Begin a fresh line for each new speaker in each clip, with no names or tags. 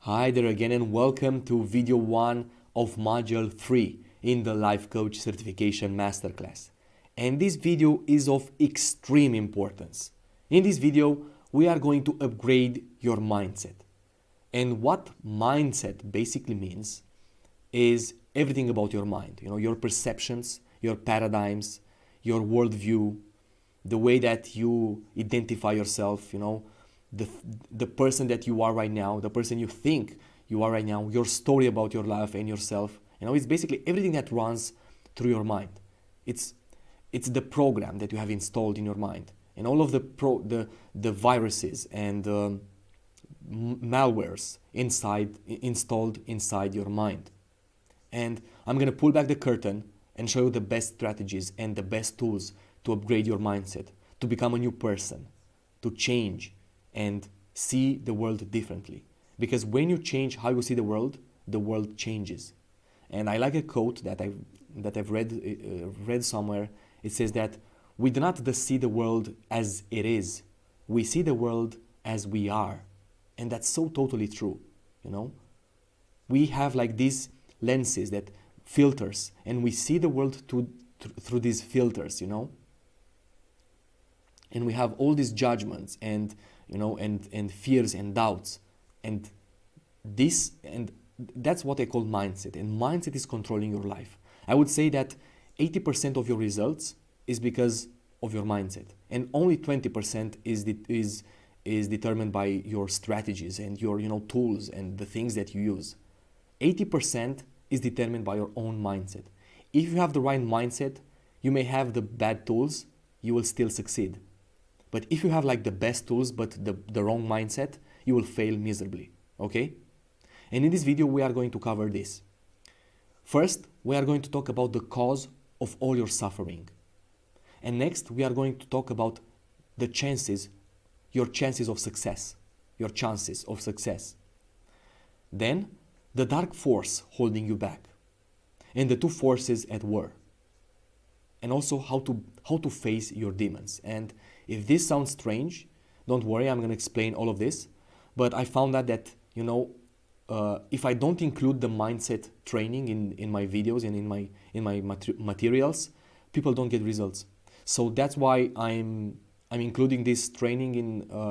Hi there again and welcome to video 1 of module 3 in the Life Coach Certification Masterclass. And this video is of extreme importance. In this video, we are going to upgrade your mindset. And what mindset basically means is everything about your mind. Your perceptions, your paradigms, your worldview, the way that you identify yourself, the person that you are right now, the person you think you are right now, your story about your life and yourself. It's basically everything that runs through your mind. It's the program that you have installed in your mind, and all of the viruses and malwares installed inside your mind. And I'm gonna pull back the curtain and show you the best strategies and the best tools to upgrade your mindset, to become a new person, to change and see the world differently. Because when you change how you see the world changes. And I like a quote that I've read somewhere. It says that we do not see the world as it is, we see the world as we are. And that's so totally true. We have like these lenses that filters, and we see the world through these filters, and we have all these judgments and fears and doubts, and that's what I call mindset. And mindset is controlling your life. I would say that 80% of your results is because of your mindset, and only 20% is determined by your strategies and your tools and the things that you use. 80% is determined by your own mindset. If you have the right mindset, you may have the bad tools, you will still succeed. But if you have like the best tools but the wrong mindset, you will fail miserably, okay? And in this video, we are going to cover this. First, we are going to talk about the cause of all your suffering. And next, we are going to talk about the chances, your chances of success, Then, the dark force holding you back, and the two forces at war. And also how to face your demons. And if this sounds strange, don't worry, I'm going to explain all of this. But I found out that, if I don't include the mindset training in my videos and in my materials, people don't get results. So that's why I'm including this training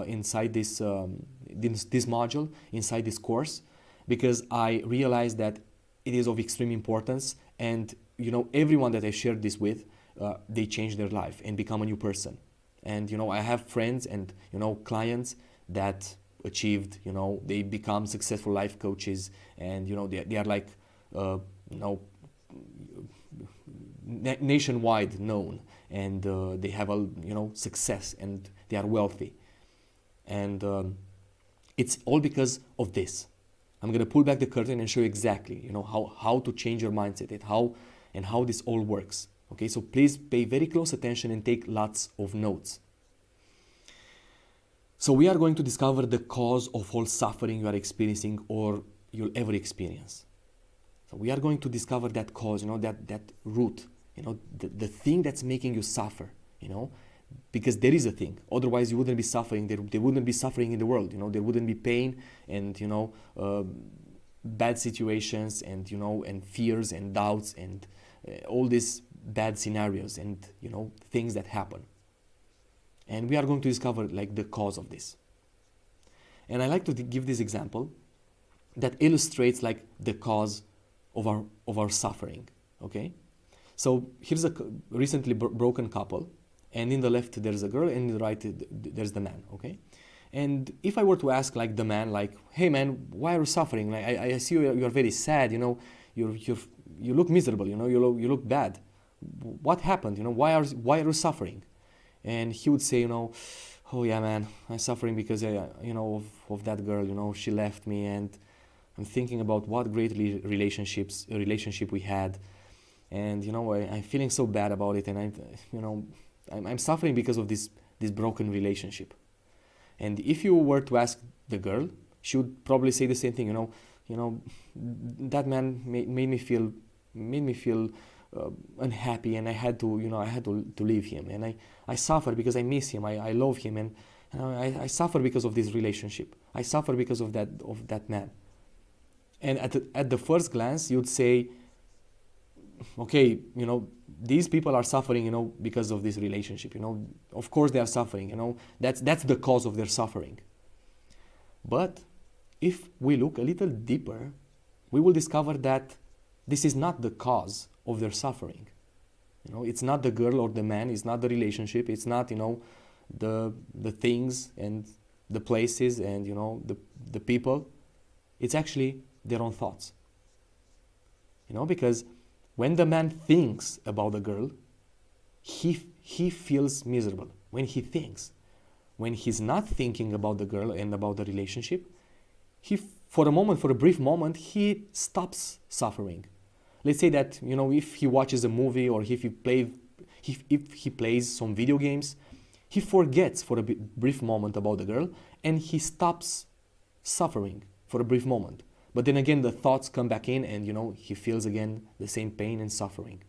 inside this module, inside this course, because I realized that it is of extreme importance. And everyone that I shared this with, they change their life and become a new person. And I have friends and clients that achieved, they become successful life coaches, and they are like nationwide known, and they have a success, and they are wealthy. And it's all because of this. I'm gonna pull back the curtain and show you exactly how to change your mindset and how this all works. Okay, so please pay very close attention and take lots of notes. So we are going to discover the cause of all suffering you are experiencing or you'll ever experience. So we are going to discover that cause, that root, the thing that's making you suffer, because there is a thing. Otherwise you wouldn't be suffering. There wouldn't be suffering in the world, there wouldn't be pain and, bad situations and, and fears and doubts and all these bad scenarios and things that happen. And we are going to discover like the cause of this. And I like to give this example that illustrates like the cause of our suffering. Okay, so here's a recently broken couple, and in the left there's a girl, and in the right there's the man. Okay, and if I were to ask like the man, like, hey man, why are you suffering? Like, I see you're very sad. You look miserable. You look bad. What happened? Why are you suffering? And he would say, oh yeah, man, I'm suffering because of that girl. She left me, and I'm thinking about what great relationship we had, and I'm feeling so bad about it, and I'm suffering because of this broken relationship. And if you were to ask the girl, she would probably say the same thing. That man made me feel unhappy, and I had to leave him, and I suffer because I miss him. I love him, and I suffer because of this relationship. I suffer because of that man. And at the first glance, you'd say, okay, these people are suffering, because of this relationship, of course they are suffering, that's the cause of their suffering. But if we look a little deeper, we will discover that this is not the cause of their suffering. It's not the girl or the man, it's not the relationship, it's not, the things and the places and, the people. It's actually their own thoughts. Because when the man thinks about the girl, he feels miserable when he thinks. When he's not thinking about the girl and about the relationship, for a brief moment, he stops suffering. Let's say that, if he watches a movie or if he plays some video games, he forgets for a brief moment about the girl and he stops suffering for a brief moment. But then again, the thoughts come back in and, he feels again the same pain and suffering.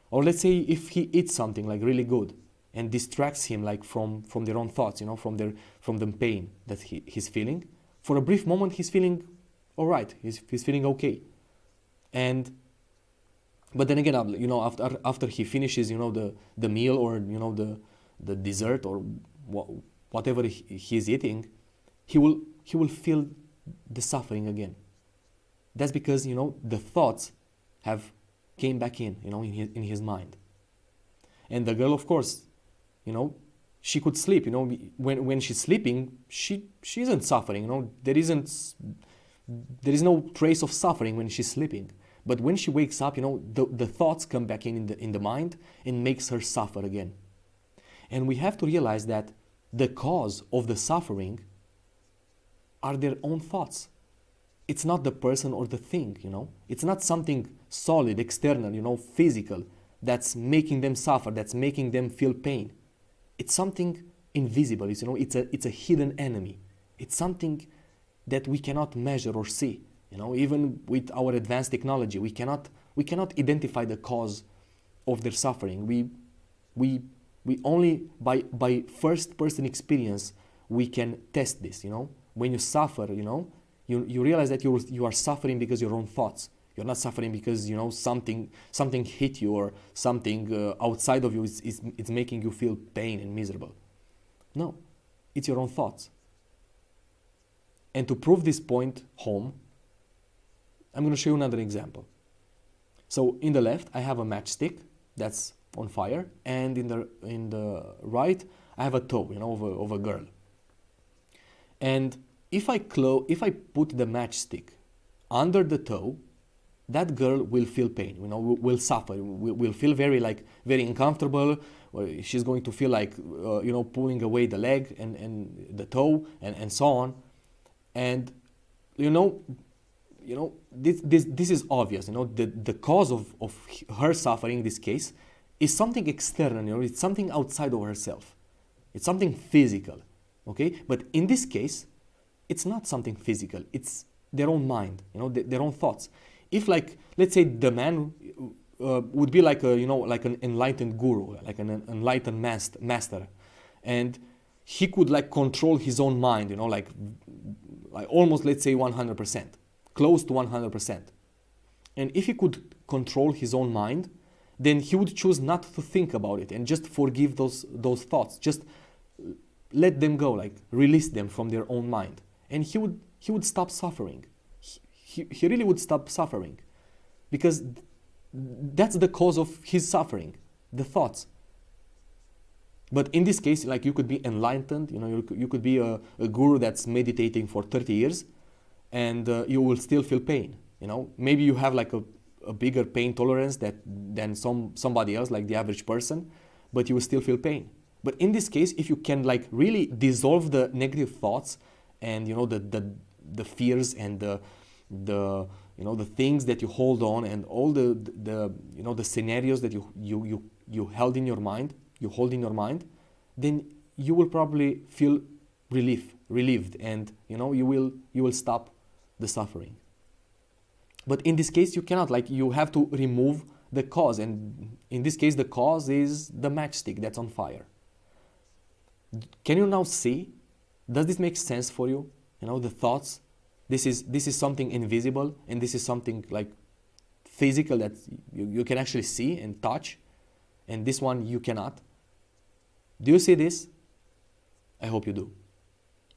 Or let's say if he eats something like really good and distracts him like from their own thoughts, from the pain that he's feeling, for a brief moment he's feeling all right, he's feeling okay. But then again, after he finishes, the meal or, the dessert or whatever he's eating, he will feel the suffering again. That's because, the thoughts have came back in his mind. And the girl, of course, she could sleep, when she's sleeping, she isn't suffering, there is no trace of suffering when she's sleeping. But when she wakes up, the thoughts come back in the mind and makes her suffer again. And we have to realize that the cause of the suffering are their own thoughts. It's not the person or the thing, It's not something solid, external, physical, that's making them suffer, that's making them feel pain. It's something invisible, it's a hidden enemy. It's something that we cannot measure or see. Even with our advanced technology, we cannot identify the cause of their suffering. We only by first person experience we can test this. When you suffer, you realize that you are suffering because your own thoughts. You're not suffering because something hit you or something outside of you is making you feel pain and miserable. No, it's your own thoughts. And to prove this point home, I'm going to show you another example. So in the left, I have a matchstick that's on fire, and in the right, I have a toe, of a girl. And if I put the matchstick under the toe, that girl will feel pain, will suffer, will feel very uncomfortable. Or she's going to feel like, pulling away the leg and the toe and so on. And, this is obvious, the cause of her suffering in this case is something external, it's something outside of herself. It's something physical, okay? But in this case, it's not something physical, it's their own mind, their own thoughts. If let's say the man would be like an enlightened guru, like an enlightened master, and he could control his own mind, like almost, let's say 100%, close to 100%. And if he could control his own mind, then he would choose not to think about it and just forgive those thoughts, just let them go, release them from their own mind. And he would stop suffering. He really would stop suffering, because that's the cause of his suffering, the thoughts. But in this case, you could be enlightened, you could be a guru that's meditating for 30 years and you will still feel pain, Maybe you have a bigger pain tolerance than somebody else, like the average person, but you will still feel pain. But in this case, if you can really dissolve the negative thoughts and, the fears and the things that you hold on and all the scenarios that you hold in your mind, then you will probably feel relieved, and you will stop the suffering. But in this case, you cannot, you have to remove the cause, and in this case the cause is the matchstick that's on fire. Can you now see? Does this make sense for you? The thoughts This is something invisible, and this is something like physical that you can actually see and touch, and this one you cannot. Do you see this? I hope you do.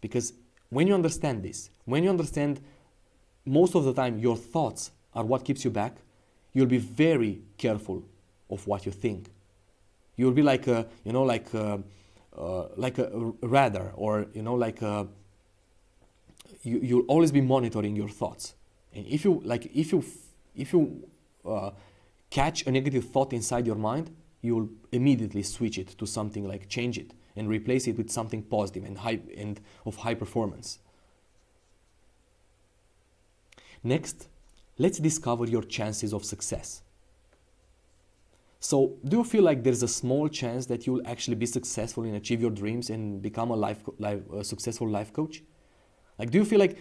Because when you understand this, when you understand most of the time your thoughts are what keeps you back, you'll be very careful of what you think. You'll be like a, like a radar, or you'll always be monitoring your thoughts. And if you catch a negative thought inside your mind, you'll immediately switch it to something, like change it and replace it with something positive and of high performance. Next, let's discover your chances of success. So, do you feel like there's a small chance that you'll actually be successful and achieve your dreams and become a successful life coach? Like, do you feel like,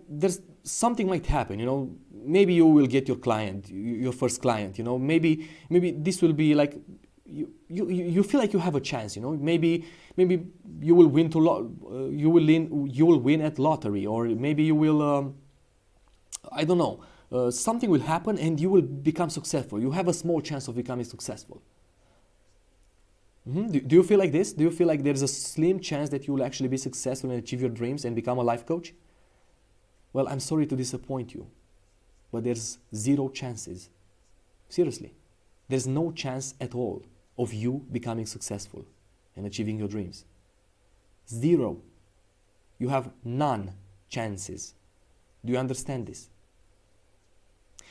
there's something might happen, maybe you will get your client, your first client, maybe this will be like, you feel like you have a chance, maybe you will win you will win at lottery, or maybe you will, I don't know, something will happen and you will become successful. You have a small chance of becoming successful. Do you feel like this? Do you feel like there's a slim chance that you will actually be successful and achieve your dreams and become a life coach? Well, I'm sorry to disappoint you, but there's zero chances. Seriously, there's no chance at all of you becoming successful and achieving your dreams. Zero. You have none chances. Do you understand this?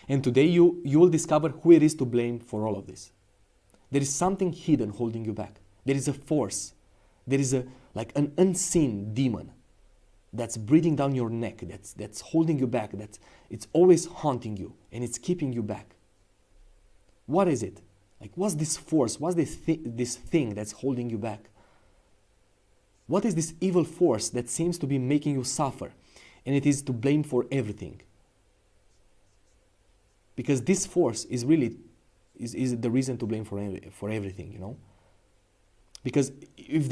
And today you will discover who it is to blame for all of this. There is something hidden holding you back. There is a force. There is like an unseen demon that's breathing down your neck, that's holding you back, it's always haunting you, and it's keeping you back. What is it? Like, what's this force? What's this thing that's holding you back? What is this evil force that seems to be making you suffer? And it is to blame for everything. Because this force is really is the reason to blame for everything, Because if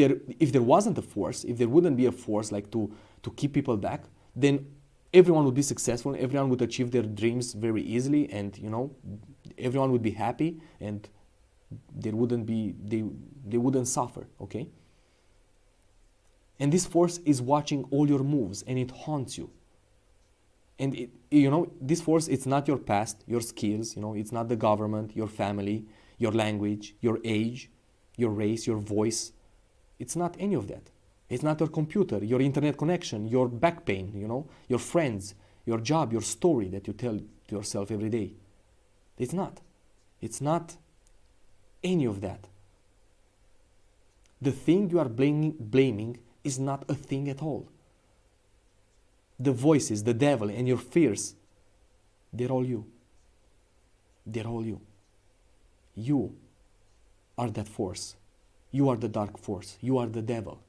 there wasn't a force, if there wouldn't be a force like to keep people back, then everyone would be successful, everyone would achieve their dreams very easily, and everyone would be happy, and they wouldn't suffer, okay? And this force is watching all your moves, and it haunts you. And this force, it's not your past, your skills, it's not the government, your family, your language, your age, your race, your voice. It's not any of that. It's not your computer, your internet connection, your back pain, your friends, your job, your story that you tell to yourself every day. It's not. It's not any of that. The thing you are blaming is not a thing at all. The voices, the devil, and your fears, they're all you. They're all you. You are that force. You are the dark force. You are the devil.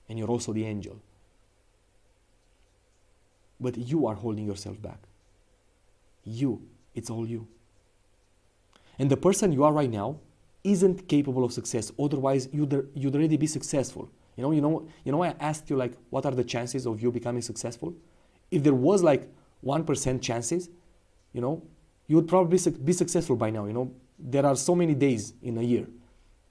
And you're also the angel. But you are holding yourself back. You. It's all you. And the person you are right now isn't capable of success. Otherwise, you'd already be successful. You know I asked you, like, what are the chances of you becoming successful? If there was like 1% chances, you would probably be successful by now. There are so many days in a year.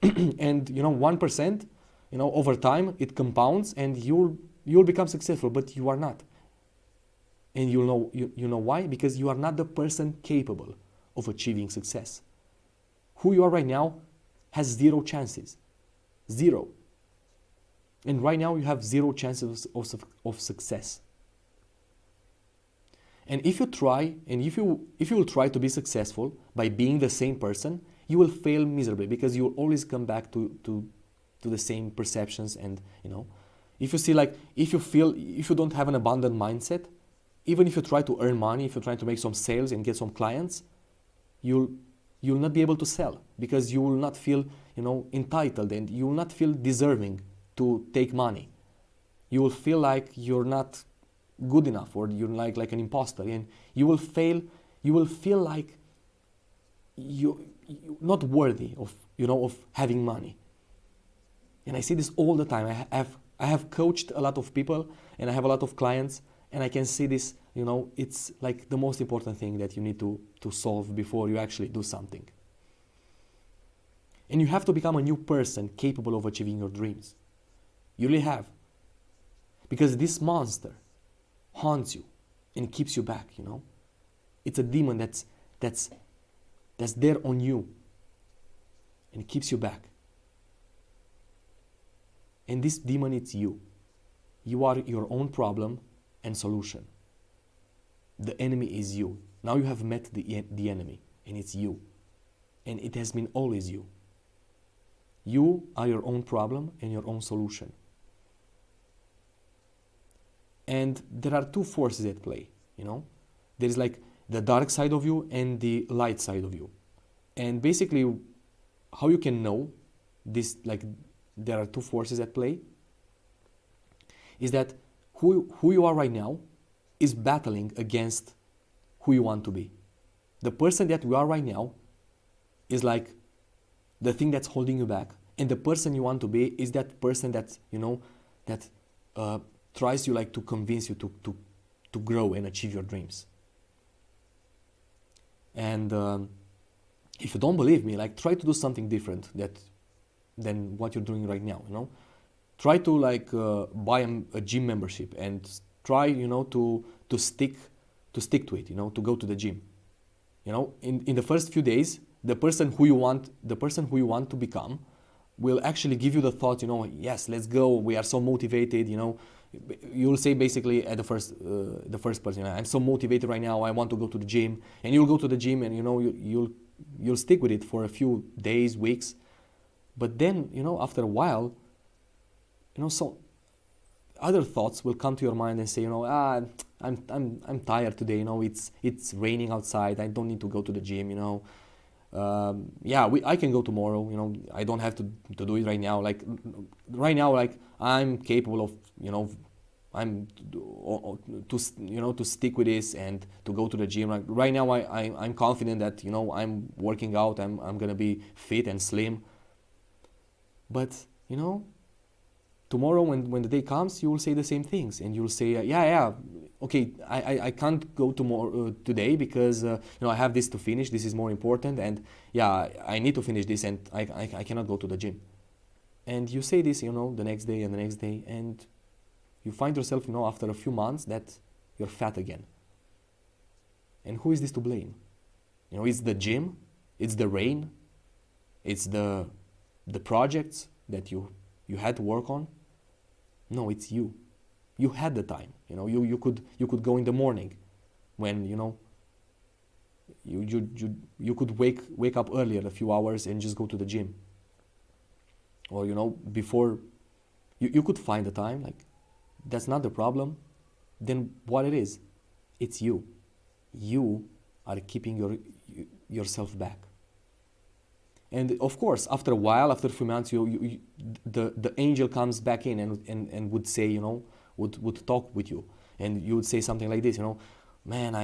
And 1%, over time it compounds, and you'll become successful, but you are not. And you know why? Because you are not the person capable of achieving success. Who you are right now has zero chances. Zero. And right now you have zero chances of success. And if you try, and if you will try to be successful by being the same person, you will fail miserably, because you will always come back to the same perceptions. And if you see, like, if you don't have an abundant mindset, even if you try to earn money, if you're trying to make some sales and get some clients, you'll not be able to sell, because you will not feel entitled, and you will not feel deserving to take money. You will feel like you're not good enough, or you're like an imposter, and you will fail. You will feel like you're not worthy of having money. And I see this all the time. I have coached a lot of people, and I have a lot of clients, And I can see this, you know, it's like the most important thing that you need to solve before you actually do something. And you have to become a new person capable of achieving your dreams. You really have. Because this monster haunts you and keeps you back, you know. It's a demon that's there on you and it keeps you back. And this demon, it's you. You are your own problem and solution. The enemy is you. Now you have met the enemy, and it's you. And it has been always you. You are your own problem and your own solution. And there are two forces at play, you know. There is like the dark side of you and the light side of you. And basically, how you can know this, like there are two forces at play, is that who you are right now is battling against who you want to be. The person that you are right now is like the thing that's holding you back, and the person you want to be is that person that, you know, that tries you like to convince you to grow and achieve your dreams. And if you don't believe me, like try to do something different than what you're doing right now, you know. Try to like buy a gym membership and try, you know, to stick to it, you know, to go to the gym. You know, in the first few days, the person who you want to become will actually give you the thought, you know, yes, let's go, we are so motivated, you know. You'll say basically at the first person, you know, I'm so motivated right now, I want to go to the gym. And you'll go to the gym and, you know, you'll stick with it for a few days, weeks. But then, you know, after a while, you know, so other thoughts will come to your mind and say, you know, I'm tired today, you know, it's raining outside, I don't need to go to the gym, you know. I can go tomorrow, you know, I don't have to do it right now. Like right now, like I'm capable of, you know, to stick with this and to go to the gym. Like right now, I'm confident that, you know, I'm working out, I'm gonna be fit and slim. But, you know, tomorrow when the day comes, you will say the same things, and you'll say, okay, I can't go tomorrow today because you know, I have this to finish, this is more important, and yeah, I need to finish this, and I cannot go to the gym. And you say this, you know, the next day and the next day, and you find yourself, you know, after a few months that you're fat again. And who is this to blame? You know, it's the gym, it's the rain, it's the projects that you had to work on. No, it's you. You had the time. You know, you could go in the morning, when, you know, you could wake up earlier a few hours and just go to the gym. Or, you know, before you could find the time. Like, that's not the problem. Then what it is? It's you. You are keeping yourself back. And of course, after a while, after a few months, the angel comes back in and would say, you know, would talk with you, and you would say something like this, you know, man,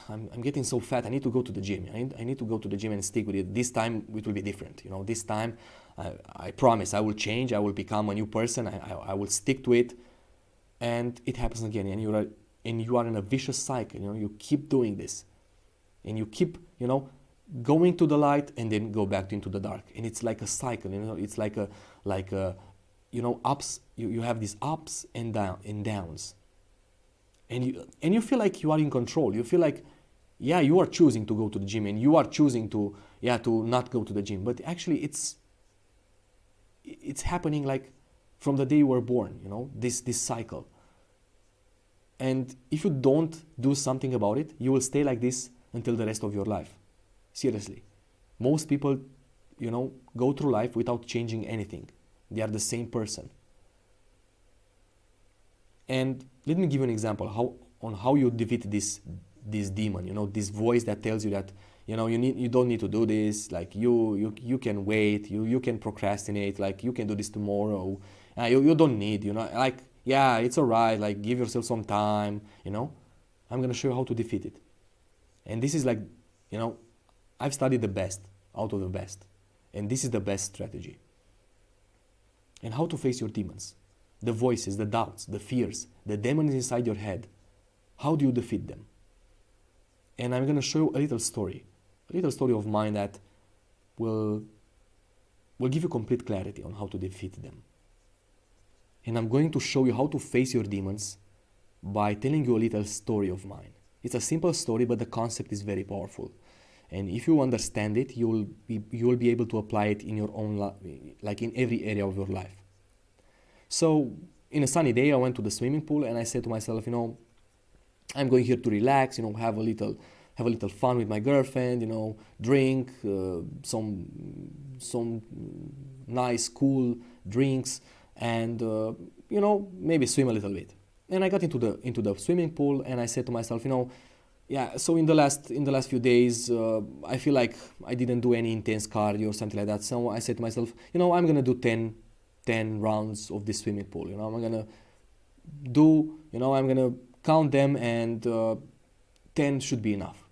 I'm getting so fat, I need to go to the gym. I need to go to the gym and stick with it. This time it will be different, you know. This time, I promise, I will change. I will become a new person. I will stick to it, and it happens again, and you are in a vicious cycle. You know, you keep doing this, and you keep, you know, going to the light and then go back into the dark, and it's like a cycle, you know. It's like a you know, ups. You have these ups and downs, and you feel like you are in control. You feel like, yeah, you are choosing to go to the gym, and you are choosing to not go to the gym. But actually, it's happening like from the day you were born. You know, this cycle. And if you don't do something about it, you will stay like this until the rest of your life. Seriously, most people, you know, go through life without changing anything. They are the same person. And let me give you an example how you defeat this demon. You know, this voice that tells you that, you know, you don't need to do this. Like you can wait. You can procrastinate. Like you can do this tomorrow. You don't need. You know, like, yeah, it's alright. Like, give yourself some time. You know, I'm gonna show you how to defeat it. And this is like, you know, I've studied the best out of the best, and this is the best strategy. And how to face your demons, the voices, the doubts, the fears, the demons inside your head. how do you defeat them? And I'm going to show you a little story of mine that will give you complete clarity on how to defeat them. And I'm going to show you how to face your demons by telling you a little story of mine. It's a simple story, but the concept is very powerful. And if you understand it, you will be able to apply it in your own life, like in every area of your life. So, in a sunny day, I went to the swimming pool and I said to myself, I'm going here to relax, have a little fun with my girlfriend, drink some nice, cool drinks, and maybe swim a little bit. And I got into the swimming pool and I said to myself, so in the last few days, I feel like I didn't do any intense cardio or something like that. So I said to myself, I'm gonna do 10 rounds of this swimming pool. I'm gonna count them, and 10 should be enough.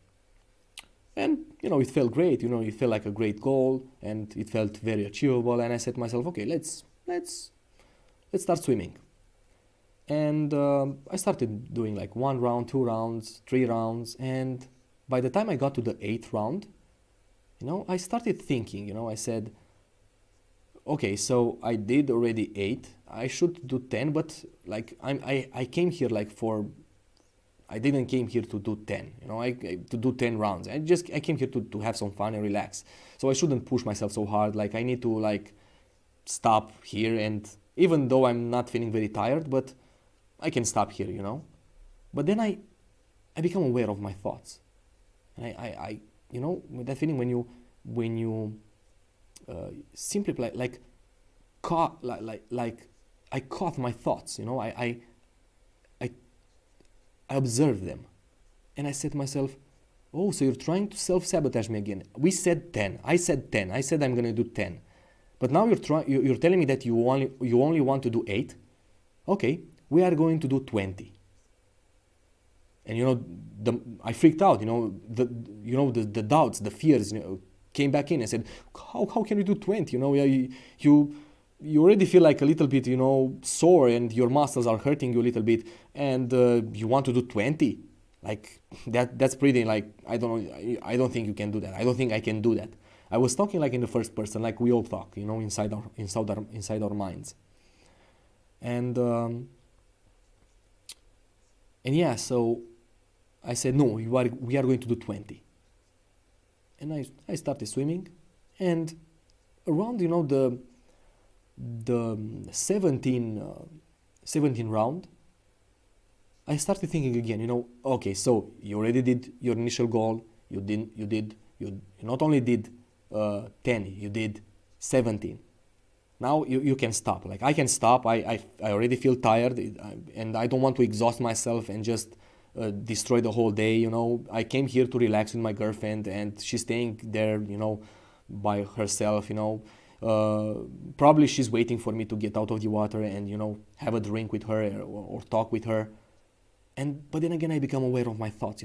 And it felt great. It felt like a great goal, and it felt very achievable. And I said to myself, okay, let's start swimming. And I started doing like 1 round, 2 rounds, 3 rounds, and by the time I got to the 8th round, I started thinking. I said, okay, so I did already 8. I should do 10, but like I came here I didn't came here to do 10. To do 10 rounds. I came here to have some fun and relax. So I shouldn't push myself so hard. Like I need to stop here, and even though I'm not feeling very tired, but I can stop here, But then I become aware of my thoughts. And I with that feeling when you simply I caught my thoughts, I observed them. And I said to myself, oh, so you're trying to self-sabotage me again. We said 10. I said 10. I said I'm going to do 10. But now you're telling me that you only want to do 8. Okay, we are going to do 20. And I freaked out. The doubts, the fears, came back in. I said, how can we do 20? You already feel like a little bit, sore, and your muscles are hurting you a little bit, and you want to do 20? Like that's pretty, I don't think you can do that. I don't think I can do that. I was talking in the first person, like we all talk, inside our minds. And yeah, so I said, no, we are going to do 20. And I started swimming, and around, the 17 round, I started thinking again, okay, so you already did your initial goal. You not only did 10, you did 17. Now you can stop. Like I can stop. I already feel tired, and I don't want to exhaust myself and just destroy the whole day. I came here to relax with my girlfriend, and she's staying there, by herself. Probably she's waiting for me to get out of the water and have a drink with her or talk with her. But then again, I become aware of my thoughts.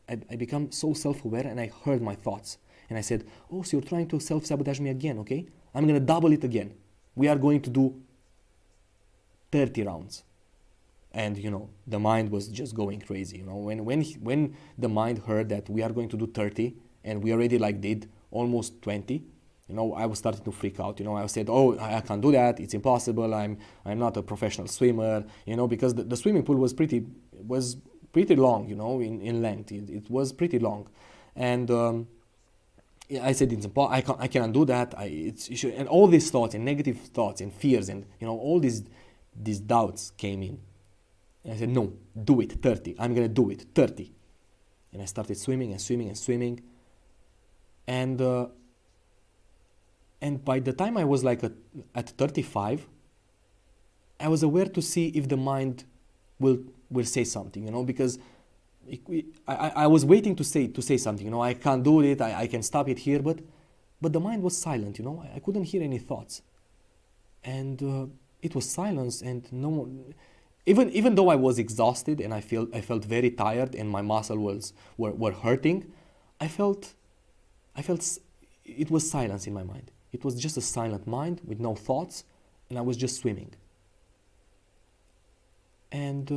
I become so self-aware, and I heard my thoughts, and I said, oh, so you're trying to self-sabotage me again? Okay, I'm gonna double it again. We are going to do 30 rounds. And the mind was just going crazy. When the mind heard that we are going to do 30 and we already did almost 20, I was starting to freak out. I said, oh, I can't do that. It's impossible. I'm not a professional swimmer. Because the swimming pool was pretty long. In length. It was pretty long, and I said I cannot do that. And all these thoughts and negative thoughts and fears and all these doubts came in. And I said, no, do it, 30. I'm gonna do it, 30. And I started swimming and swimming and swimming. And by the time I was at 35, I was aware to see if the mind will say something, because I was waiting to say something. I can't do it. I can stop it here, but the mind was silent. I couldn't hear any thoughts, and it was silence, and no one. Even though I was exhausted and I felt very tired and my muscles were hurting, I felt it was silence in my mind. It was just a silent mind with no thoughts, and I was just swimming. And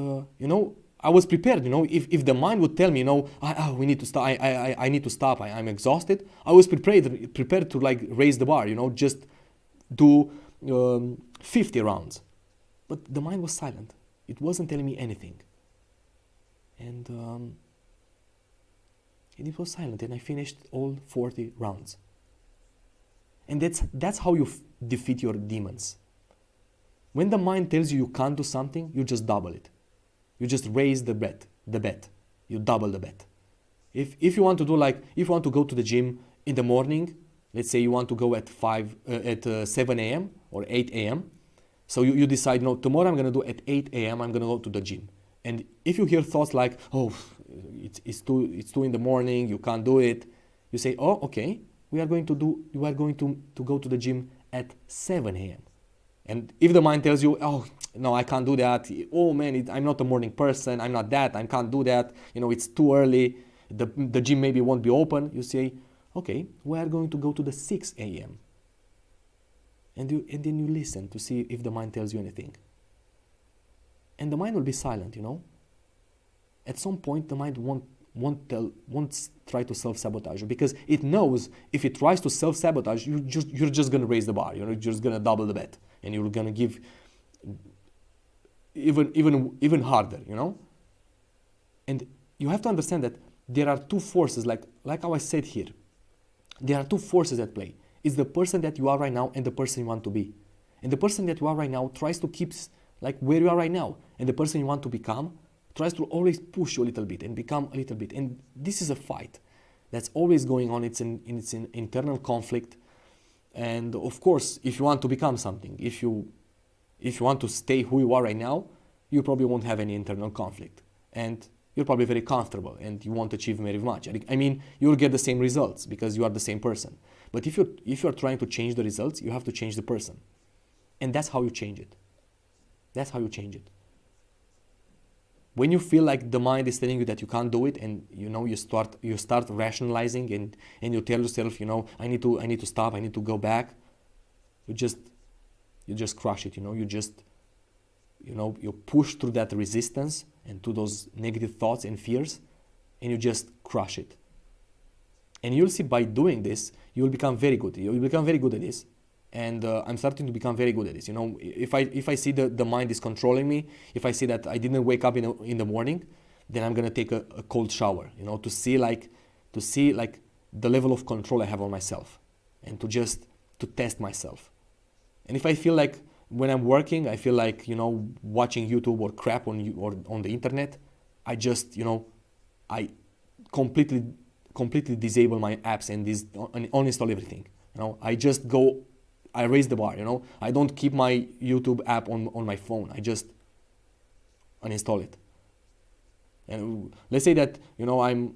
I was prepared, you know, if the mind would tell me, you know, we need to stop, I need to stop, I'm exhausted, I was prepared to like raise the bar, you know, just do 50 rounds. But the mind was silent. It wasn't telling me anything. And it was silent, and I finished all 40 rounds. And that's how you defeat your demons. When the mind tells you you can't do something, you just double it. You just raise the bet. You double the bet. If you want to do like, if you want to go to the gym in the morning, let's say you want to go at 7 a.m. or 8 a.m. So you decide, no, tomorrow I'm going to do at 8 a.m. I'm going to go to the gym. And if you hear thoughts like, oh, it's 2 in the morning, you can't do it, you say, oh, okay, you are going to go to the gym at 7 a.m. And if the mind tells you, oh, no, I can't do that, oh man, I'm not a morning person, I'm not that, I can't do that, you know, it's too early, the gym maybe won't be open, you say, okay, we are going to go to the 6 a.m. And then you listen to see if the mind tells you anything. And the mind will be silent, you know. At some point, the mind won't try to self-sabotage you, because it knows if it tries to self-sabotage, you're just going to raise the bar, you know, you're just going to double the bet, and you're going to give even harder, you know. And you have to understand that there are two forces, like how I said here, there are two forces at play. It's the person that you are right now and the person you want to be. And the person that you are right now tries to keep like where you are right now, and the person you want to become tries to always push you a little bit and become a little bit. And this is a fight that's always going on. It's an internal conflict. And of course, if you want to become something, if you want to stay who you are right now, you probably won't have any internal conflict. And you're probably very comfortable and you won't achieve very much. I mean, you'll get the same results because you are the same person. But if you're trying to change the results, you have to change the person. And that's how you change it. That's how you change it. When you feel like the mind is telling you that you can't do it, and you know you start rationalizing and you tell yourself, you know, I need to stop, I need to go back, you just crush it, you know, you push through that resistance and to those negative thoughts and fears, and you just crush it. And you'll see by doing this, you'll become very good. You'll become very good at this. And I'm starting to become very good at this. You know, if I see the mind is controlling me, if I see that I didn't wake up in the morning, then I'm gonna take a cold shower. You know, to see the level of control I have on myself, and to test myself. And if I feel like when I'm working, I feel like, you know, watching YouTube or crap on the internet, I just, you know, I completely disable my apps and uninstall everything. You know, I raise the bar, you know. I don't keep my YouTube app on my phone. I just uninstall it. And let's say that, you know, I'm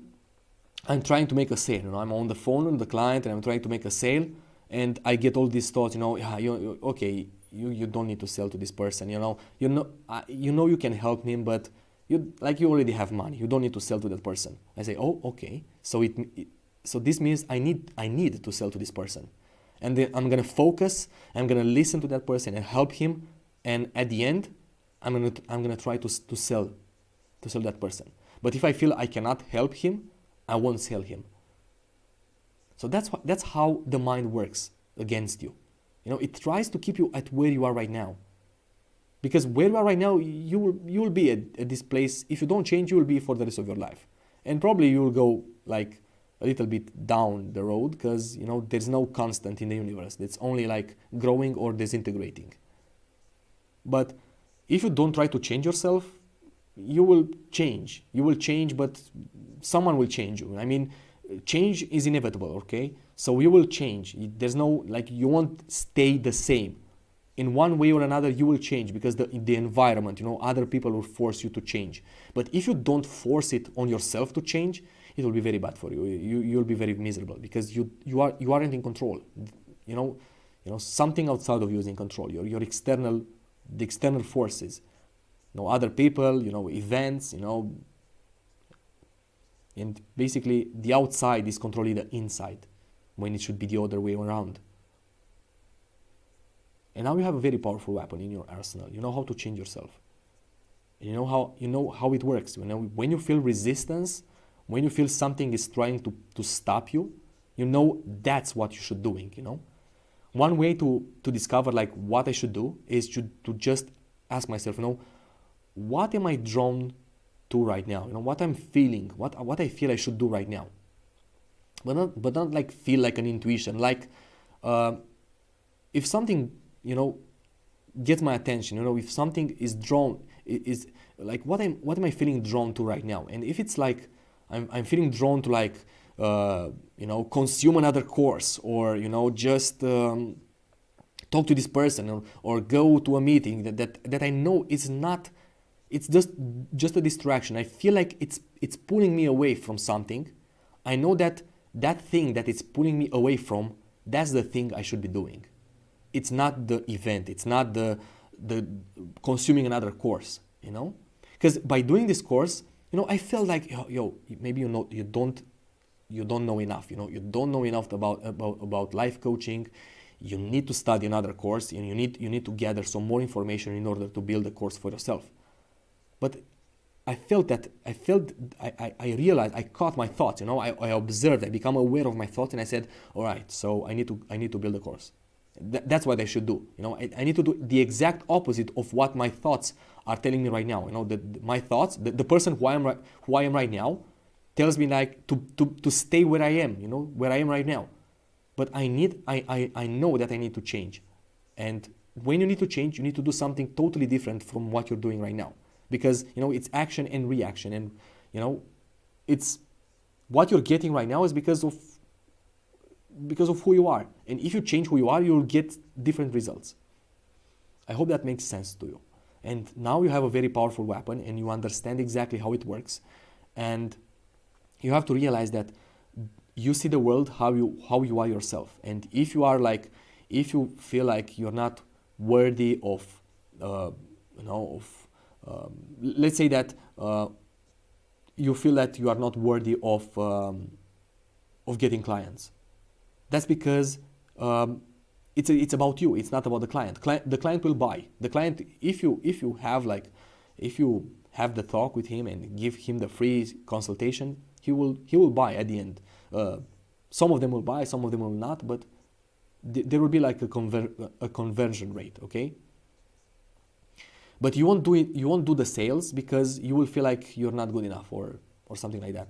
trying to make a sale. You know, I'm on the phone with the client and I'm trying to make a sale, and I get all these thoughts. You know, you don't need to sell to this person. You know you can help him, but you already have money. You don't need to sell to that person. I say, oh, okay. So this means I need to sell to this person. And then I'm gonna focus, I'm gonna listen to that person and help him, and at the end, I'm gonna try to sell that person. But if I feel I cannot help him, I won't sell him. So that's how the mind works against you. You know, it tries to keep you at where you are right now. Because where you are right now, you will be at this place. If you don't change, you will be for the rest of your life. And probably you will go like a little bit down the road, because, you know, there's no constant in the universe. It's only like growing or disintegrating. But if you don't try to change yourself, you will change. You will change, but someone will change you. I mean, change is inevitable, okay? So you will change. There's no, like, you won't stay the same. In one way or another, you will change, because the environment, you know, other people will force you to change. But if you don't force it on yourself to change, it will be very bad for you. You'll be very miserable, because you aren't in control. You know something outside of you is in control. Your external forces. You know, other people, you know, events, you know, and basically the outside is controlling the inside, when it should be the other way around. And now you have a very powerful weapon in your arsenal. You know how to change yourself. And you know how it works. You know, when you feel resistance, when you feel something is trying to stop you, you know that's what you should doing, you know. One way to discover like what I should do is to just ask myself, you know, what am I drawn to right now? You know, what I'm feeling, what I feel I should do right now. But not like feel like an intuition. Like if something, you know, gets my attention, you know, if something is drawn, is like what am I feeling drawn to right now? And if it's like I'm feeling drawn to like you know, consume another course, or you know, just talk to this person, or go to a meeting that I know is not, it's just a distraction. I feel like it's pulling me away from something. I know that thing that it's pulling me away from, that's the thing I should be doing. It's not the event. It's not the consuming another course, you know? Because by doing this course, you know, I felt like, yo, maybe you don't know enough. You know, you don't know enough about life coaching. You need to study another course, and you need to gather some more information in order to build a course for yourself. But I realized, I caught my thoughts, you know, I observed, I become aware of my thoughts, and I said, all right, so I need to build a course. That's what I should do. You know, I need to do the exact opposite of what my thoughts are telling me right now. You know, my thoughts, the person who I am right now, tells me like to stay where I am. You know, where I am right now. But I know that I need to change. And when you need to change, you need to do something totally different from what you're doing right now. Because, you know, it's action and reaction, and, you know, it's what you're getting right now is because of who you are. And if you change who you are, you'll get different results. I hope that makes sense to you. And now you have a very powerful weapon, and you understand exactly how it works. And you have to realize that you see the world how you are yourself. And if you feel like you're not worthy of, you know, let's say that you feel that you are not worthy of getting clients. That's because it's about you. It's not about the client. The client will buy. The client, if you have the talk with him and give him the free consultation, he will buy at the end. Some of them will buy, some of them will not, but there will be like a conversion rate, okay? But you won't do the sales because you will feel like you're not good enough or something like that.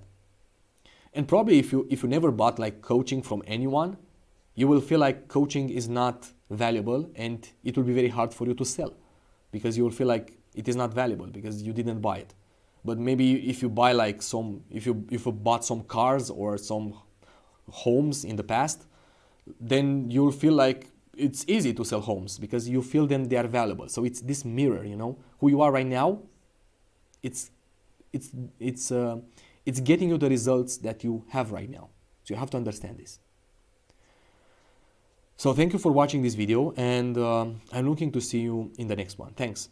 And probably if you never bought like coaching from anyone, you will feel like coaching is not valuable, and it will be very hard for you to sell because you will feel like it is not valuable because you didn't buy it. But maybe if you buy like if you bought some cars or some homes in the past, then you'll feel like it's easy to sell homes because you feel them, they are valuable. So it's this mirror, you know, who you are right now. It's getting you the results that you have right now. So you have to understand this. So thank you for watching this video, and I'm looking to see you in the next one. Thanks.